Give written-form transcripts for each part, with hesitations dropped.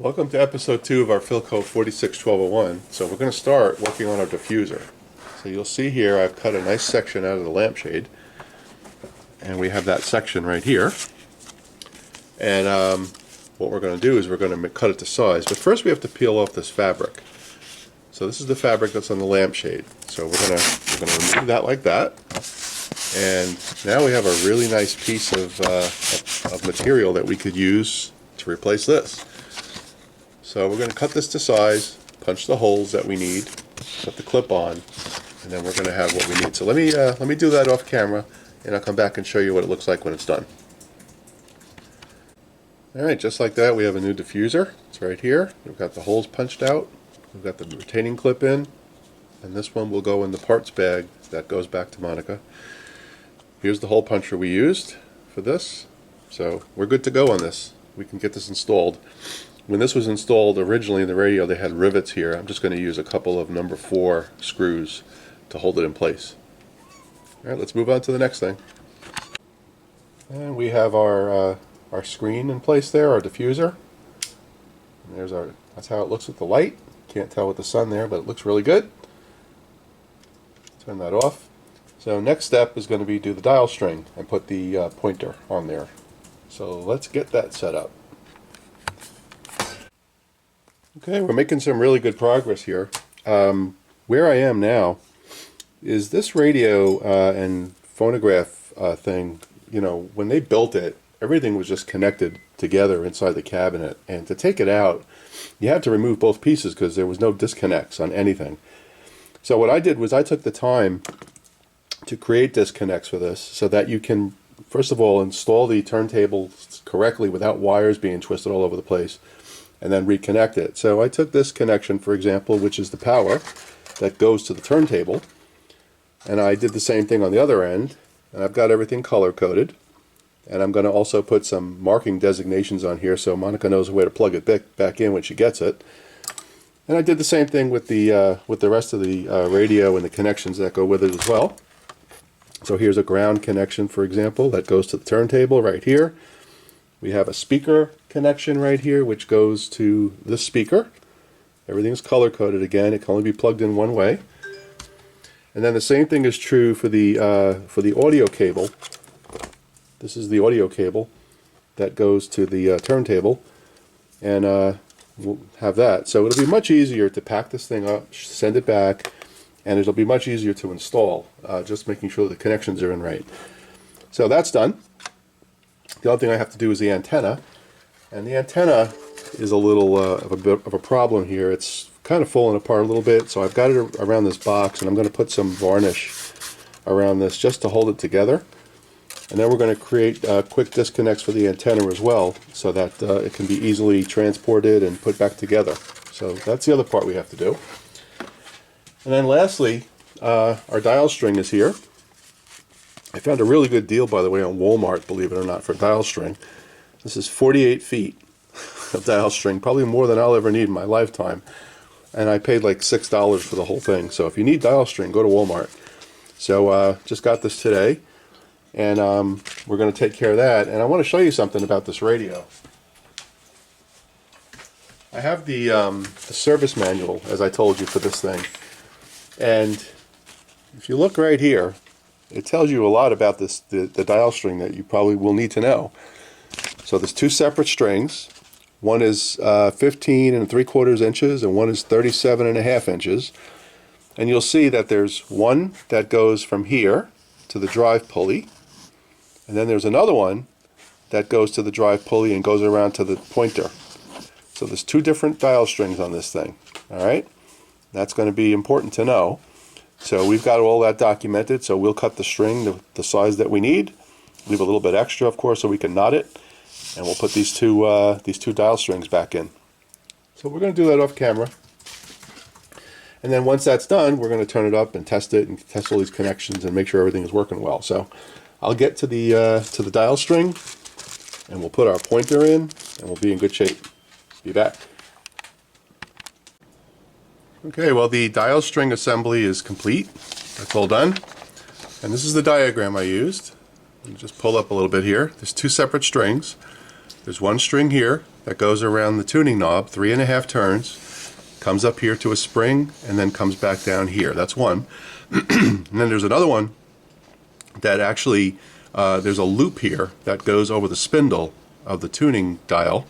Welcome to episode 2 of our Philco 461201. So we're going to start working on our diffuser. So you'll see here I've cut a nice section out of the lampshade, and we have that section right here. And what we're going to do is we're going to cut it to size. But first we have to peel off this fabric. So this is the fabric that's on the lampshade. So we're going to remove that like that. And now we have a really nice piece of material that we could use to replace this. So we're going to cut this to size, punch the holes that we need, put the clip on, and then we're going to have what we need. So let me do that off camera, and I'll come back and show you what it looks like when it's done. Alright, just like that we have a new diffuser. It's right here. We've got the holes punched out, we've got the retaining clip in, and this one will go in the parts bag that goes back to Monika. Here's the hole puncher we used for this. So we're good to go on this. We can get this installed. When this was installed originally in the radio, they had rivets here. I'm just going to use a couple of number 4 screws to hold it in place. Alright, let's move on to the next thing. And we have our screen in place there, our diffuser. And that's how it looks with the light. Can't tell with the sun there, but it looks really good. Turn that off. So next step is going to be do the dial string and put the pointer on there. So let's get that set up. Okay, we're making some really good progress here. Where I am now is this radio and phonograph thing, you know, when they built it, everything was just connected together inside the cabinet. And to take it out, you had to remove both pieces because there was no disconnects on anything. So what I did was I took the time to create disconnects for this so that you can, first of all, install the turntable correctly without wires being twisted all over the place, and then reconnect it. So I took this connection, for example, which is the power that goes to the turntable, and I did the same thing on the other end, and I've got everything color coded, and I'm going to also put some marking designations on here so Monika knows where to plug it back in when she gets it. And I did the same thing with the rest of the radio and the connections that go with it as well. So here's a ground connection, for example, that goes to the turntable right here. We have a speaker connection right here which goes to this speaker. Everything's color coded again. It can only be plugged in one way. And then the same thing is true for the audio cable. This is the audio cable that goes to the turntable, and we'll have that. So it'll be much easier to pack this thing up, send it back, and it'll be much easier to install, just making sure the connections are in right. So that's done. The other thing I have to do is the antenna, and the antenna is a little of a problem here. It's kind of falling apart a little bit, so I've got it around this box, and I'm going to put some varnish around this just to hold it together. And then we're going to create quick disconnects for the antenna as well, so that it can be easily transported and put back together. So that's the other part we have to do. And then lastly, our dial string is here. I found a really good deal, by the way, on Walmart, believe it or not, for dial string. This is 48 feet of dial string, probably more than I'll ever need in my lifetime. And I paid like $6 for the whole thing. So if you need dial string, go to Walmart. So just got this today, and we're going to take care of that. And I want to show you something about this radio. I have the service manual, as I told you, for this thing. And if you look right here, it tells you a lot about the dial string that you probably will need to know. So there's 2 separate strings. One is 15 3/4 inches and one is 37.5 inches. And you'll see that there's one that goes from here to the drive pulley, and then there's another one that goes to the drive pulley and goes around to the pointer. So there's 2 different dial strings on this thing. Alright? That's going to be important to know. So we've got all that documented, so we'll cut the string the size that we need. Leave a little bit extra, of course, so we can knot it. And we'll put these two dial strings back in. So we're going to do that off camera. And then once that's done, we're going to turn it up and test it and test all these connections and make sure everything is working well. So I'll get to the dial string, and we'll put our pointer in, and we'll be in good shape. Be back. Okay, well, the dial string assembly is complete. That's all done. And this is the diagram I used. Let me just pull up a little bit here. There's 2 separate strings. There's one string here that goes around the tuning knob, 3.5 turns, comes up here to a spring, and then comes back down here. That's one. And then there's another one that actually, there's a loop here that goes over the spindle of the tuning dial,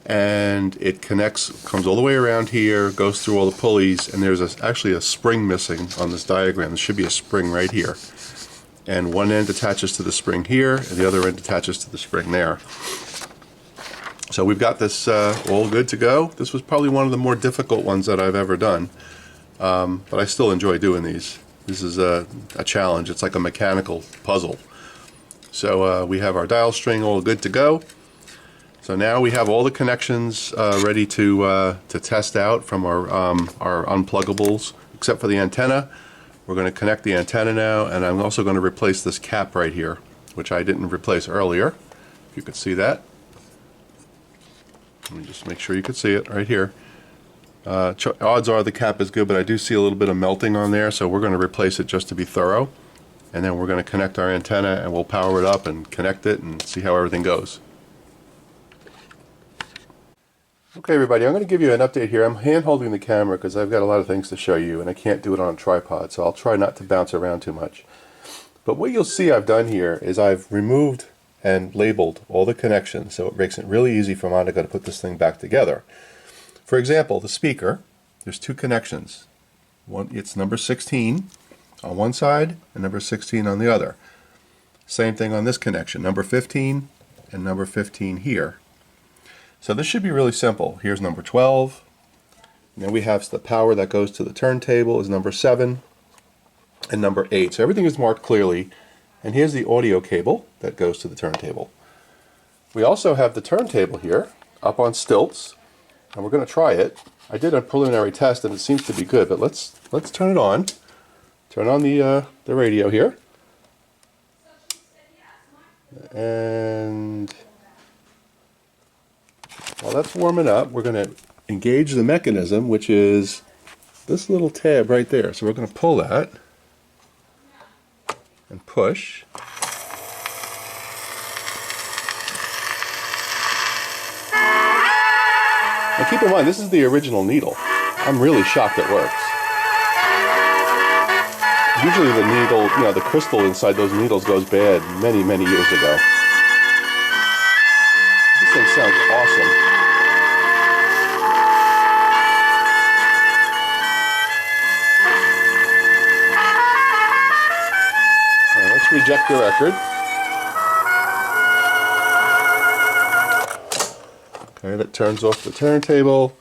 and it connects, comes all the way around here, goes through all the pulleys, and there's actually a spring missing on this diagram. There should be a spring right here. And one end attaches to the spring here, and the other end attaches to the spring there. So we've got this all good to go. This was probably one of the more difficult ones that I've ever done, but I still enjoy doing these. This is a challenge. It's like a mechanical puzzle. So we have our dial string all good to go. So now we have all the connections ready to test out from our unpluggables, except for the antenna. We're going to connect the antenna now, and I'm also going to replace this cap right here, which I didn't replace earlier. If you could see that. Let me just make sure you could see it right here. Odds are the cap is good, but I do see a little bit of melting on there, so we're going to replace it just to be thorough. And then we're going to connect our antenna, and we'll power it up and connect it and see how everything goes. Okay, everybody, I'm going to give you an update here. I'm hand holding the camera because I've got a lot of things to show you, and I can't do it on a tripod, so I'll try not to bounce around too much. But what you'll see I've done here is I've removed and labeled all the connections, so it makes it really easy for Monika to put this thing back together. For example, the speaker, there's two connections. One, it's number 16 on one side and number 16 on the other. Same thing on this connection, number 15 and number 15 here. So this should be really simple. Here's number 12. And then we have the power that goes to the turntable is number 7 and number 8. So everything is marked clearly. And here's the audio cable that goes to the turntable. We also have the turntable here up on stilts, and we're going to try it. I did a preliminary test and it seems to be good, but let's turn it on. Turn on the radio here. And while that's warming up, we're going to engage the mechanism, which is this little tab right there. So we're going to pull that and push. And keep in mind, this is the original needle. I'm really shocked it works. Usually the needle, the crystal inside those needles goes bad many, many years ago. This thing sounds awesome. Let's reject the record. Okay, that turns off the turntable,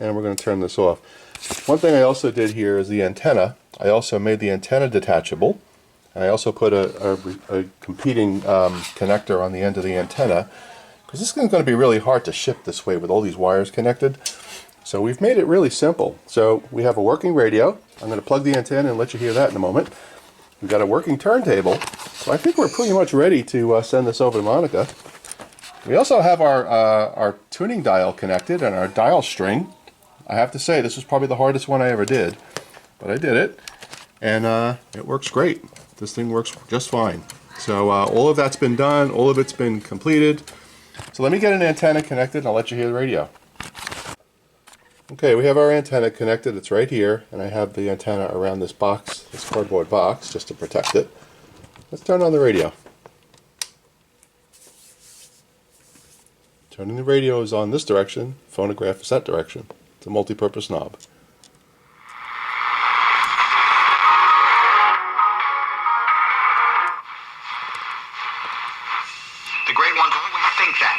and we're going to turn this off. One thing I also did here is the antenna. I also made the antenna detachable, and I also put a competing connector on the end of the antenna, because this is going to be really hard to ship this way with all these wires connected. So we've made it really simple. So we have a working radio. I'm going to plug the antenna and let you hear that in a moment. We've got a working turntable, so I think we're pretty much ready to send this over to Monika. We also have our tuning dial connected and our dial string. I have to say, this is probably the hardest one I ever did, but I did it, and it works great. This thing works just fine. So all of that's been done, all of it's been completed. So let me get an antenna connected and I'll let you hear the radio. Okay, we have our antenna connected. It's right here, and I have the antenna around this box, this cardboard box, just to protect it. Let's turn on the radio. Turning the radio is on this direction, phonograph is that direction. It's a multi-purpose knob. The great ones always think that.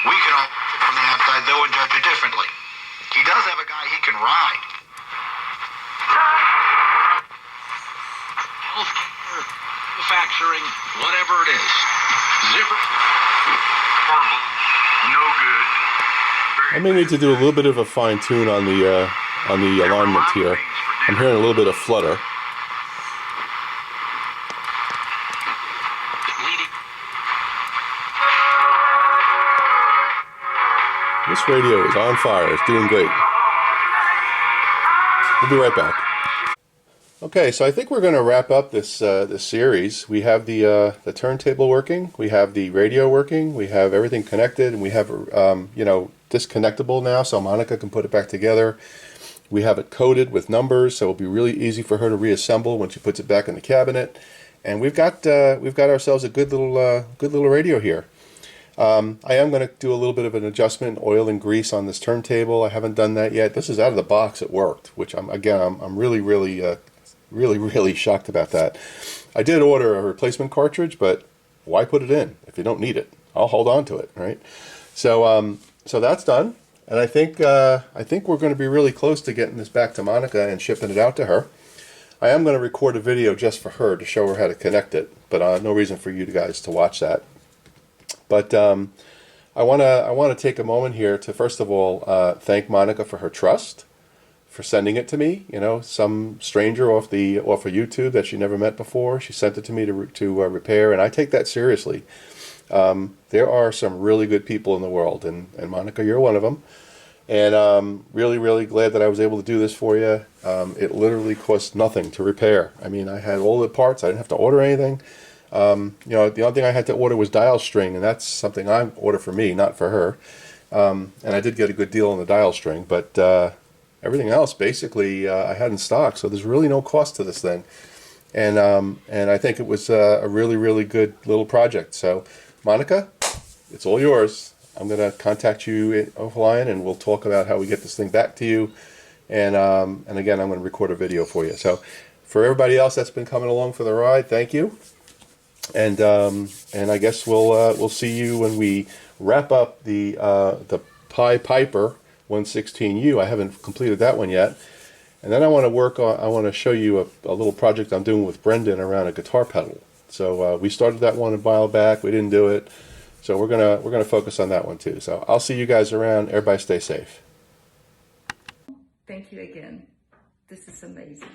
We can all from the outside though and judge it differently. He does have a guy he can ride. Healthcare, manufacturing, whatever it is. Zipper. Horrible. No good. I may need to do a little bit of a fine tune on the alignment here. I'm hearing a little bit of flutter. This radio is on fire. It's doing great. We'll be right back. Okay, so I think we're going to wrap up this series. We have the turntable working, we have the radio working, we have everything connected, and we have disconnectable now, so Monika can put it back together. We have it coded with numbers, so it'll be really easy for her to reassemble when she puts it back in the cabinet. And we've got ourselves a good little radio here. I am going to do a little bit of an adjustment, oil and grease on this turntable. I haven't done that yet. This is out of the box. It worked, which I'm really shocked about that. I did order a replacement cartridge, but why put it in if you don't need it? I'll hold on to it, right? So that's done, and I think we're going to be really close to getting this back to Monika and shipping it out to her. I am going to record a video just for her to show her how to connect it, but no reason for you guys to watch that. But I want to take a moment here to first of all thank Monika for her trust, for sending it to me. You know, some stranger off of YouTube that she never met before. She sent it to me to repair, and I take that seriously. There are some really good people in the world, and Monika, you're one of them. And really glad that I was able to do this for you. It literally cost nothing to repair. I mean, I had all the parts. I didn't have to order anything. The only thing I had to order was dial string, and that's something I ordered for me, not for her. And I did get a good deal on the dial string, but everything else basically I had in stock, so there's really no cost to this thing. And I think it was a really good little project. So, Monika, it's all yours. I'm going to contact you offline, and we'll talk about how we get this thing back to you. And again, I'm going to record a video for you. So, for everybody else that's been coming along for the ride, thank you. And I guess we'll see you when we wrap up the Pi Piper 116U. I haven't completed that one yet. And then I want to show you a little project I'm doing with Brendan around a guitar pedal. So we started that one a while back. We didn't do it. So we're gonna focus on that one too. So I'll see you guys around. Everybody stay safe. Thank you again. This is amazing.